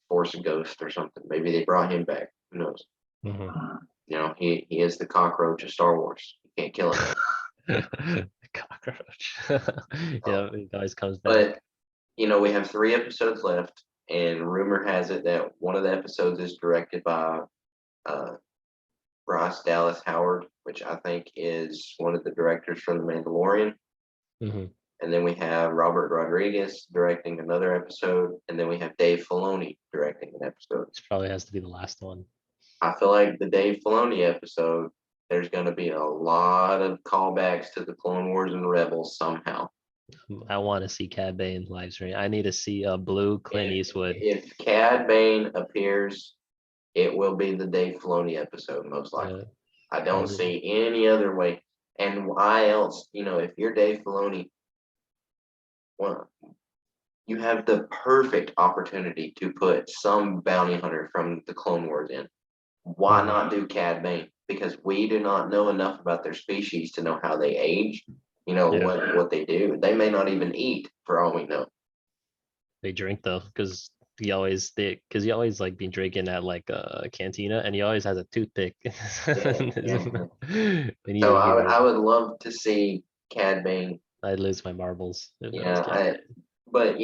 Force Ghost or something. Maybe they brought him back. Who knows? Mhm. He is the cockroach of Star Wars. You can't kill him. Cockroach? Yeah, it always comes back. But we have 3 episodes left, and rumor has it that one of the episodes is directed by uh, Bryce Dallas Howard, which I think is one of the directors from The Mandalorian. Hmm. And then we have Robert Rodriguez directing another episode, and then we have Dave Filoni directing an episode. This probably has to be the last one. I feel like the Dave Filoni episode, there's going to be a lot of callbacks to the Clone Wars and Rebels somehow. I want to see Cad Bane live stream. I need to see a blue Clint Eastwood. If Cad Bane appears, it will be the Dave Filoni episode, most likely. Yeah, I don't probably. see any other way. And why else? If you're Dave Filoni, well, you have the perfect opportunity to put some bounty hunter from the Clone Wars in. Why Mhm. not do Cad Bane? Because we do not know enough about their species to know how they age. Yeah, What they do. They may not even eat, for all we know. they drink though, because he always like be drinking at like a cantina, and he always has a toothpick. Yeah, yeah. We need So to give I him. would love to see Cad Bane. I'd lose my marbles if that was Yeah, Cad. but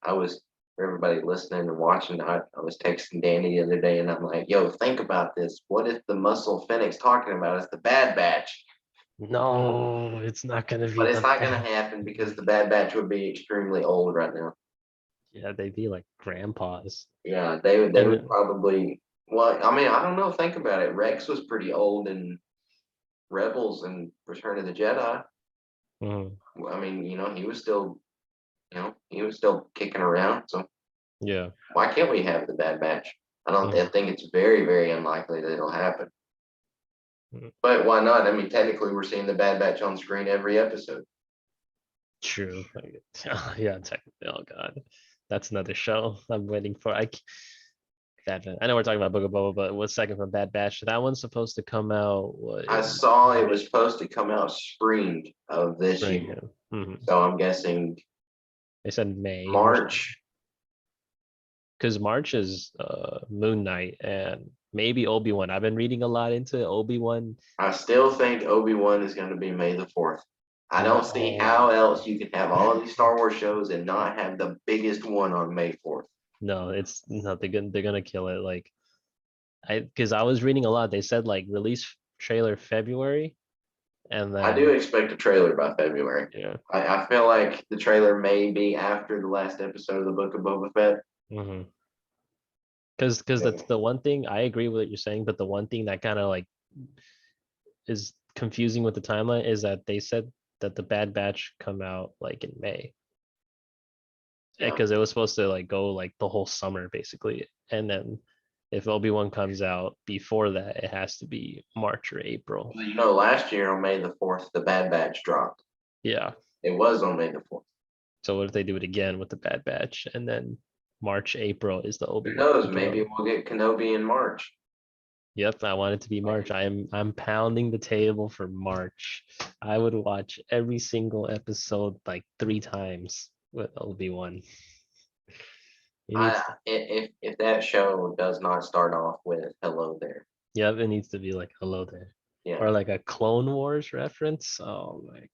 I was, for everybody listening and watching. I was texting Danny the other day, and I'm like, "Yo, think about this. What if the muscle Fennec's talking about is the Bad Batch?" No, it's not gonna be But it's the not going to bad. happen because the Bad Batch would be extremely old right now. Yeah, they'd be like grandpas. Yeah, they would And probably. Well, I mean, I don't know. Think about it. Rex was pretty old in Rebels and Return of the Jedi. mhm, I mean, he was still kicking around. So yeah. why can't we have the Bad Batch? I Mhm, think it's very, very unlikely that it'll happen. mhm. But why not? I mean, technically, we're seeing the Bad Batch on screen every episode. True. Yeah, technically. Oh God, that's another show I'm waiting for. Bad Batch. I know we're talking about Book of Boba, but what's second from Bad Batch? That one's supposed to come out I in saw it was supposed to come out spring of this spring. year. Yeah. So I'm guessing They said May. March. Because March is Moon Knight and maybe Obi-Wan. I've been reading a lot into Obi-Wan. I still think Obi-Wan is going to be May the 4th. I don't see how else you can have all of these Star Wars shows and not have the biggest one on May 4th. No, it's not. They're gonna kill it. Like because I was reading a lot. They said like release trailer February, and I then do expect a trailer by February. yeah. I feel like the trailer may be after the last episode of the Book of Boba Fett. Because that's the one thing I agree with what you're saying, but the one thing that kind of like is confusing with the timeline is that they said that the Bad Batch come out like in May. Yeah. Because it was supposed to like go like the whole summer basically, and then if Obi-Wan comes out before that, it has to be March or April. You know, last year on May the 4th, the Bad Batch dropped. Yeah. It was on May the 4th. So what if they do it again with the Bad Batch, and then March, April is the Who Obi-Wan? knows? Maybe we'll get Kenobi in March. Yep, I want it to be March. I'm pounding the table for March. I would watch every single episode like 3 times with Obi-Wan. If that show does not start off with "Hello there," Yep, it needs to be like hello there. yeah, Or like a Clone Wars reference. Oh my god.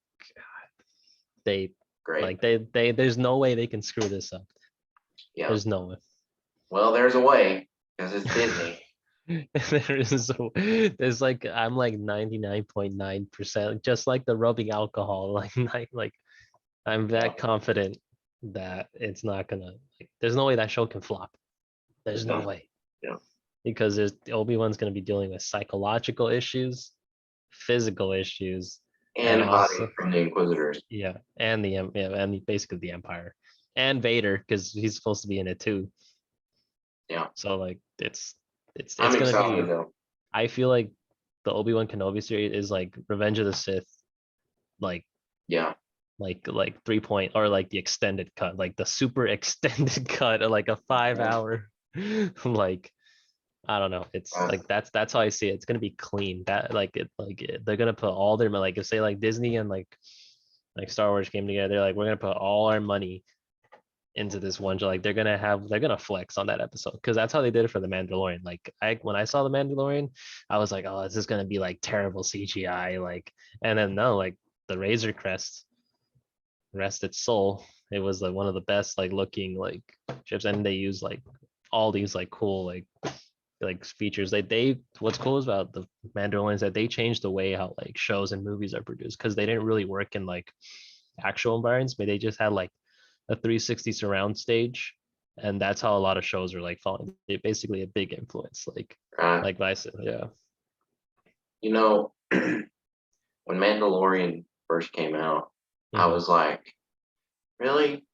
They great. like they there's no way they can screw this up. Yeah. There's no way. Well, there's a way because it's Disney. There's like I'm like 99.9%, just like the rubbing alcohol. Like I'm that confident that it's not gonna like, there's no way that show can flop. There's no way. Yeah. Because there's Obi-Wan's gonna be dealing with psychological issues, physical issues, And Hottie also from the Inquisitors. yeah, and basically the Empire. And Vader, because he's supposed to be in it too. Yeah. So like it's I'm gonna excited be though. I feel like the Obi-Wan Kenobi series is like Revenge of the Sith, like Yeah. like 3 point or like the extended cut, like the super extended cut, or like a 5 hour, like I don't know. It's like that's how I see it. It's gonna be clean. That they're gonna put all their like if say like Disney and like Star Wars came together, they're like we're gonna put all our money into this one. Like they're gonna flex on that episode because that's how they did it for the Mandalorian. Like when I saw the Mandalorian, I was like, oh, this is gonna be like terrible CGI, like, and then no, like the Razor Crest, rest its soul, it was like one of the best like looking like ships, and they use like all these like cool like features. They what's cool is about the Mandalorian is that they changed the way how like shows and movies are produced because they didn't really work in like actual environments, but they just had like a 360 surround stage, and that's how a lot of shows are like following. They basically a big influence, like Vice. Yeah. You know, when Mandalorian first came out, I was like, really?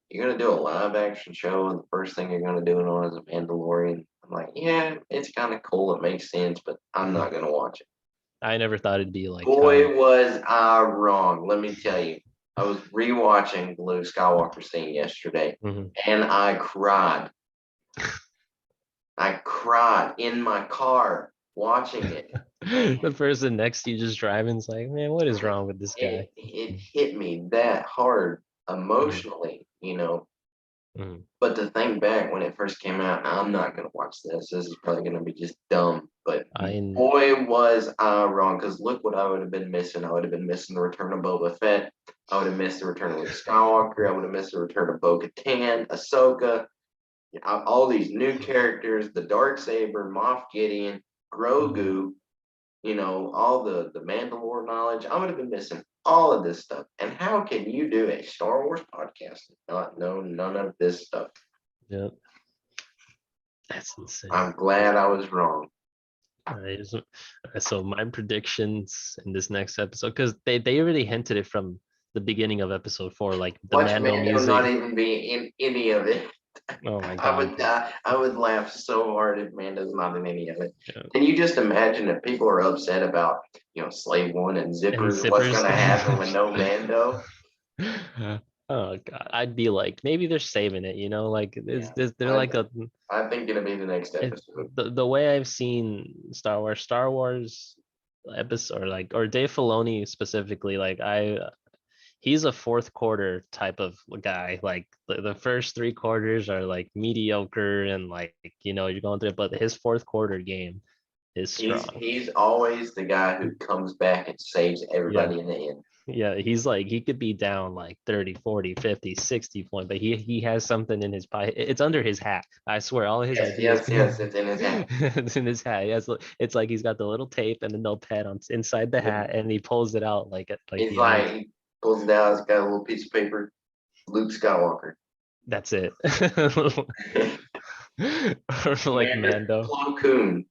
You're gonna do a live action show, and the first thing you're gonna do it on is a Mandalorian? I'm like, yeah, it's kind of cool. It makes sense, but I'm not gonna watch it. I never thought it'd be like. Boy, was I wrong. Let me tell you. I was rewatching the Luke Skywalker scene yesterday, and I cried. I cried in my car watching it. The person next to you just driving is like, man, what is wrong with this guy? It hit me that hard emotionally, you know. But to think back when it first came out, I'm not gonna watch this. This is probably gonna be just dumb. But boy, was I wrong, because look what I would have been missing. I would have been missing the return of Boba Fett. I would have missed the return of Luke Skywalker. I would have missed the return of Bo-Katan, Ahsoka, all these new characters, the Darksaber, Moff Gideon, Grogu, you know, all the Mandalore knowledge. I would have been missing all of this stuff. And how can you do a Star Wars podcast and not know none of this stuff? Yep. That's insane. I'm glad I was wrong. So my predictions in this next episode, because they already hinted it from the beginning of episode 4, like the Mando music. Not even be in any of it. Oh my god! I would laugh so hard if Mando's not in any of it. Yeah. Can you just imagine if people are upset about, you know, Slave One and Zippers? What's going to happen with no Mando? Oh God, I'd be like, maybe they're saving it, like Yeah, they're like a I think it'll be the next it, episode. the way I've seen Star Wars episode, or Dave Filoni specifically, he's a fourth quarter type of guy. Like the first three quarters are like mediocre and you're going through it, but his fourth quarter game is strong. He's always the guy who comes back and saves Yeah. everybody in the end. Yeah, he's like he could be down like 30, 40, 50, 60 point, but he has something in his pie. It's under his hat. I swear all of his Yes, ideas yes, it's in his hand. it's in his hat. It's like he's got the little tape and the notepad on inside the hat and he pulls it out like He's he has. like, he pulls it out, it's got a little piece of paper. Luke Skywalker. That's it. Or like Commander Mando. Plo Koon.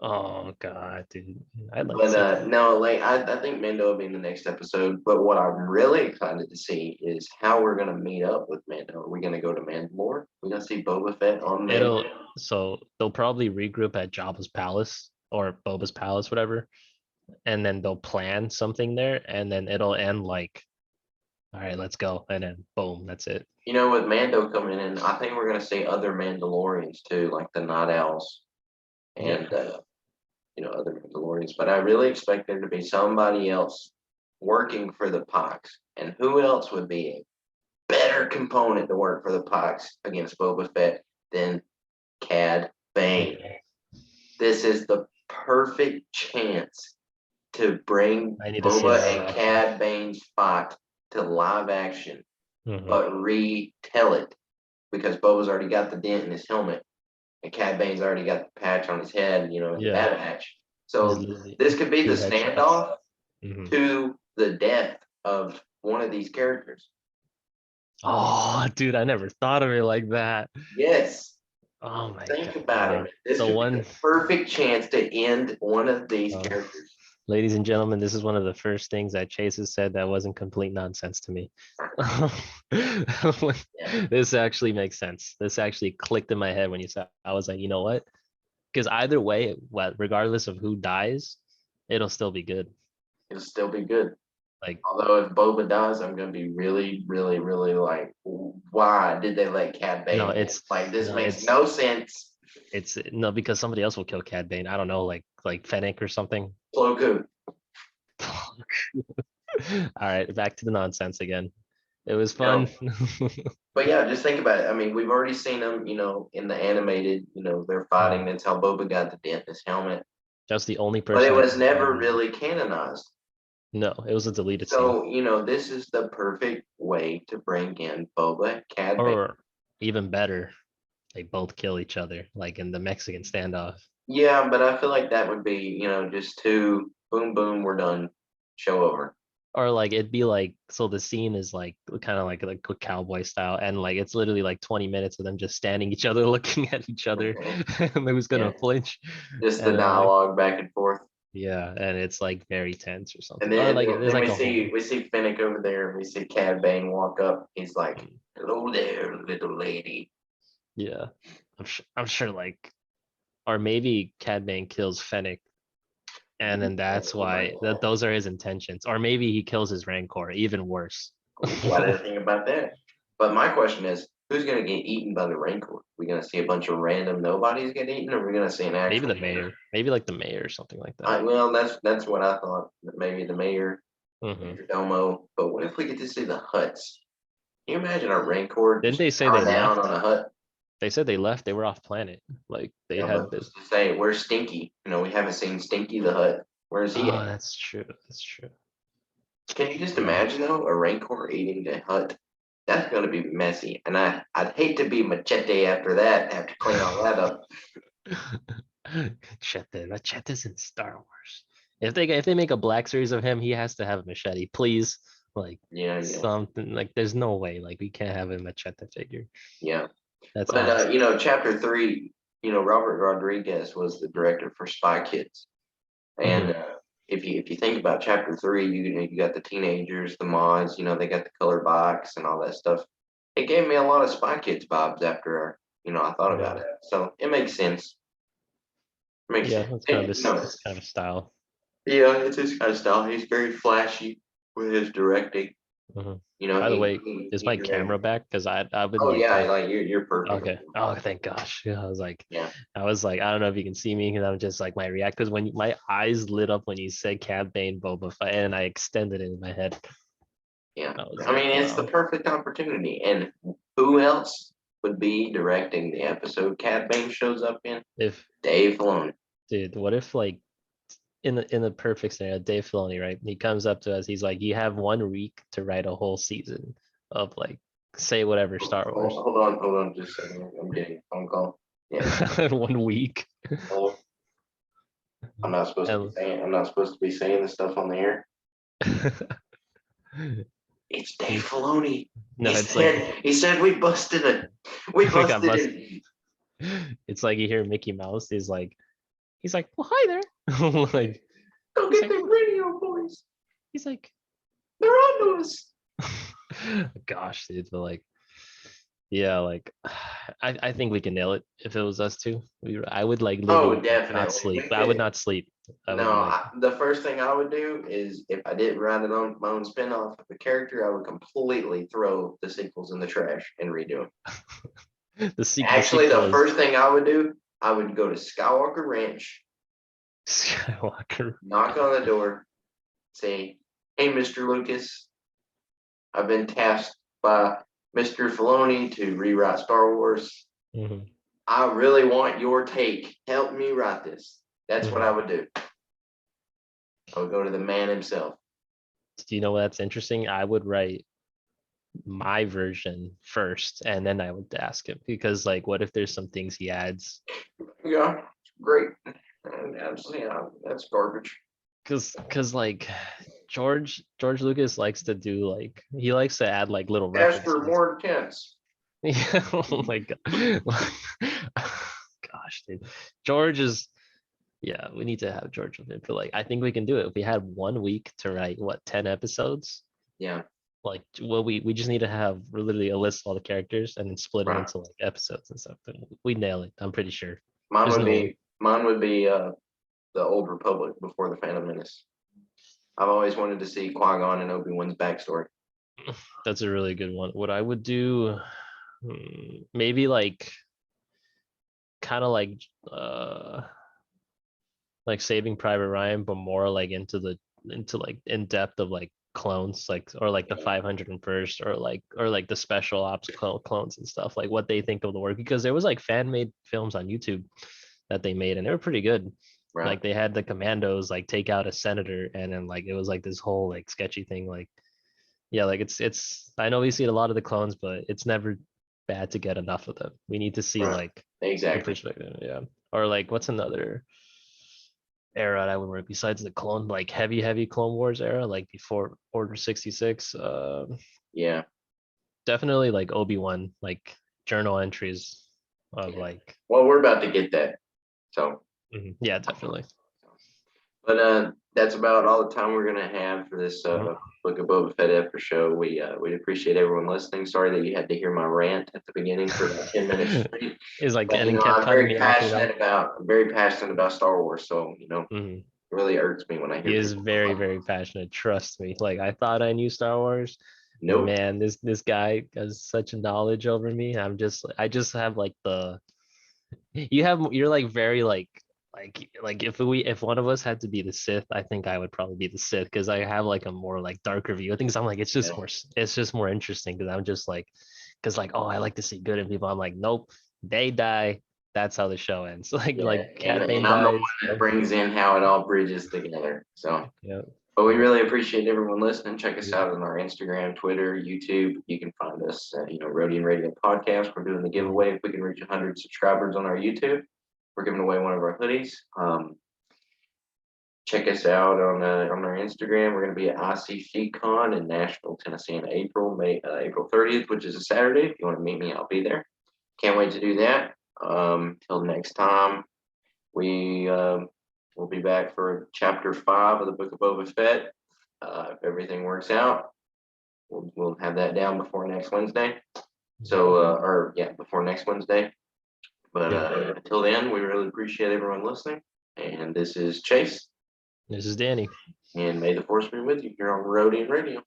Oh God, dude. I'd like to But see that. no, like I think Mando will be in the next episode. But what I'm really excited to see is how we're gonna meet up with Mando. Are we gonna go to Mandalore? We're gonna see Boba Fett on It'll Mandalore. so they'll probably regroup at Jabba's palace or Boba's palace, whatever, and then they'll plan something there, and then it'll end like, all right, let's go, and then boom, that's it. You know, with Mando coming in, I think we're gonna see other Mandalorians too, like the Night Owls Yeah, and other Mandalorians. But I really expect there to be somebody else working for the Pikes. And who else would be a better component to work for the Pikes against Boba Fett than Cad Bane? yeah. This is the perfect chance to bring I need to see Boba live and action. Cad Bane's fight to live action, Mhm. but retell it because Boba's already got the dent in his helmet and Cad Bane's already got the patch on his head, in Yeah, that match. he's So literally this could be the two headshots. standoff Mhm. to the death of one of these characters. Oh, dude, I never thought of it like that. Yes, Oh my think God, about it. This the could be one. the perfect chance to end one of these uh, characters. Ladies and gentlemen, this is one of the first things that Chase has said that wasn't complete nonsense to me. Yeah, This actually makes sense. This actually clicked in my head when you said, I was like, you know what? Because either way, regardless of who dies, it'll still be good. it'll still be good. Like, Although if Boba dies, I'm gonna be really, really, really like, why did they let Cad no, Bane win? it's Like this no, makes no sense. it's no, because somebody else will kill Cad Bane. I don't know, like Fennec or something. Plo Koon. All right, back to the nonsense again. It was No. fun. But yeah, just think about it. I mean, we've already seen them, in the animated, they're fighting. That's how Boba got the dent in his helmet. That's the only But it person I was can never find. really canonized. No, it was a deleted scene. So, this is the perfect way to bring in Boba, Cad Bane. Or even better, they both kill each other, like in the Mexican standoff. Yeah, but I feel like that would be, just two boom, boom, we're done. Show over. Or like it'd be like, so the scene is like kind of like cowboy style, and like it's literally like 20 minutes of them just standing each other, looking at each other, and who's gonna Yeah, flinch. just the And then like, dialogue back and forth. yeah, and it's like very tense or And something. Or then, like there's then like we a whole see we see Finnick over there, and we see Cad Bane walk up. He's like, "Hello there, little lady." yeah. I'm sure like, or maybe Cad Bane kills Fennec, and then that's Oh my why god! those are his intentions. Or maybe he kills his Rancor, even worse. Ooh, I didn't think about that. But my question is, who's gonna get eaten by the Rancor? We gonna see a bunch of random nobodies get eaten, or we gonna see an Maybe actual the winner? mayor, maybe like the mayor or something like that. Well, that's what I thought. That maybe the mayor, Hmm. Major Domo. But what if we get to see the huts? Can you imagine a Rancor Didn't just they say they power down on left? a hut? They said they left. They were off planet. Like they Yeah, had but this. just to say, where's Stinky? We haven't seen Stinky the hut. Where's he Oh, at? that's true. That's true. Can you just Yeah. imagine though, a Rancor eating a hut? That's gonna be messy, and I'd hate to be Machete after that and have to clean all that up. Machete's in Star Wars. If they make a black series of him, he has to have a machete, please. Like Yeah, yeah, something like there's no way like we can't have a machete figure. yeah. That's But awesome. chapter three, Robert Rodriguez was the director for Spy Kids, Mhm. and if you think about chapter three, you got the teenagers, the mods, they got the color box and all that stuff. It gave me a lot of Spy Kids vibes after I thought about Yeah. it. So it makes sense. Makes Yeah, sense. that's kind of And, his that's kind of style. yeah, it's his kind of style. He's very flashy with his directing. Mhm. You know, By the way, he, is he my directed. camera back? Because I would Oh like yeah, to. like you're perfect. Okay. Oh, thank gosh. Yeah, Yeah, I was like, I don't know if you can see me because I'm just like my react because when my eyes lit up when you said Cad Bane Boba Fett and I extended it in my head. yeah. I was I like, mean, it's the wow. perfect opportunity. And who else would be directing the episode Cad Bane shows up in? If Dave Filoni. dude, what if like in the perfect scenario, Dave Filoni, right? He comes up to us, he's like, you have 1 week to write a whole season of like say whatever Star Wars. Hold on, just a second. I'm getting a phone call. Yeah. 1 week. Hello. I'm not supposed to be And saying. I'm not supposed to be saying this stuff on the air. It's Dave Filoni. no, it's like He said we we got busted busted. him. It's like you hear Mickey Mouse he's like, well, hi there. like Go he's get like, the radio boys. he's like, They're on to us. gosh, dude, but like, yeah, like, I think we can nail it if it was us two. I would like Oh, literally not definitely. sleep. We I would could. not sleep. I would No, like, the first thing I would do is if I didn't write it on my own spinoff of the character, I would completely throw the sequels in the trash and redo them. the Actually, sequel the is first thing I would do, I would go to Skywalker Ranch, Skywalker. knock on the door, say, "Hey, Mr. Lucas, I've been tasked by Mr. Filoni to rewrite Star Wars. Mhm, I really want your take. Help me write this." That's what I mhm. would do. I would go to the man himself. Do you know what's interesting? I would write my version first, and then I would ask him because, like, what if there's some things he adds? Yeah, great. And that's garbage. Because like George Lucas likes to do like he likes to add like little Ask for references. more intense. Yeah, oh my god. Gosh, dude. George is yeah, we need to have George with it. But like I think we can do it. If we had 1 week to write what 10 episodes, Yeah, like well we just need to have literally a list of all the characters and then split them right. into like episodes and stuff. And we nail it. I'm pretty sure. Mine There's would no way. be mine would be the Old Republic before the Phantom Menace. I've always wanted to see Qui-Gon and Obi-Wan's backstory. That's a really good one. What I would do, maybe like kind of like Saving Private Ryan, but more like into like in depth of like clones, like or like the Yeah, 501st or like the special ops clones and stuff, like what they think of the work because there was like fan made films on YouTube that they made and they were pretty good. right. Like they had the commandos like take out a senator and then like it was like this whole like sketchy thing like yeah like it's I know we see a lot of the clones but it's never bad to get enough of them. We need to see Right. like the Exactly. perspective, yeah. Or like what's another era that would work besides the clone like heavy Clone Wars era like before Order 66. Yeah. Definitely like Obi-Wan like journal entries of Yeah. like Well, we're about to get that. So, yeah definitely. but that's about all the time we're gonna have for this Mhm. Book of Boba Fett after show. We appreciate everyone listening. Sorry that you had to hear my rant at the beginning for about 10 minutes straight. Is like But and then kept cutting me off, you know. I'm very passionate about Star Wars. So, Mhm. it really irks me when I He hear is people very passionate, trust me. Like I thought I knew Star Wars, but nope. man, this guy has such knowledge over me. I just have like the you're like very like if one of us had to be the Sith, I think I would probably be the Sith because I have like a more like darker view of things. I'm like Yeah. it's just more interesting because I'm just like because like oh I like to see good in people. I'm like nope, they die. That's how the show ends. Yeah, Like and, Cad Bane and I'm the one dies. that brings in how it all bridges together. So, Yeah. but we Yeah. really appreciate everyone listening. Check us Yeah. out on our Instagram, Twitter, YouTube. You can find us, Rodian Radio Podcast. We're doing the Mhm. giveaway. If we can reach 100 subscribers on our YouTube, we're giving away one of our hoodies. Check us out on our Instagram. We're going to be at ICCCon in Nashville, Tennessee in April 30th, which is a Saturday. If you want to meet me, I'll be there. Can't wait to do that. Till next time, we will be back for chapter 5 of the Book of Boba Fett. If everything works out, we'll have that down before next Wednesday. So, before next Wednesday. But Yeah. until then, we really appreciate everyone listening. And this is Chase. This is Danny. And may the force be with you here on Rodian Radio.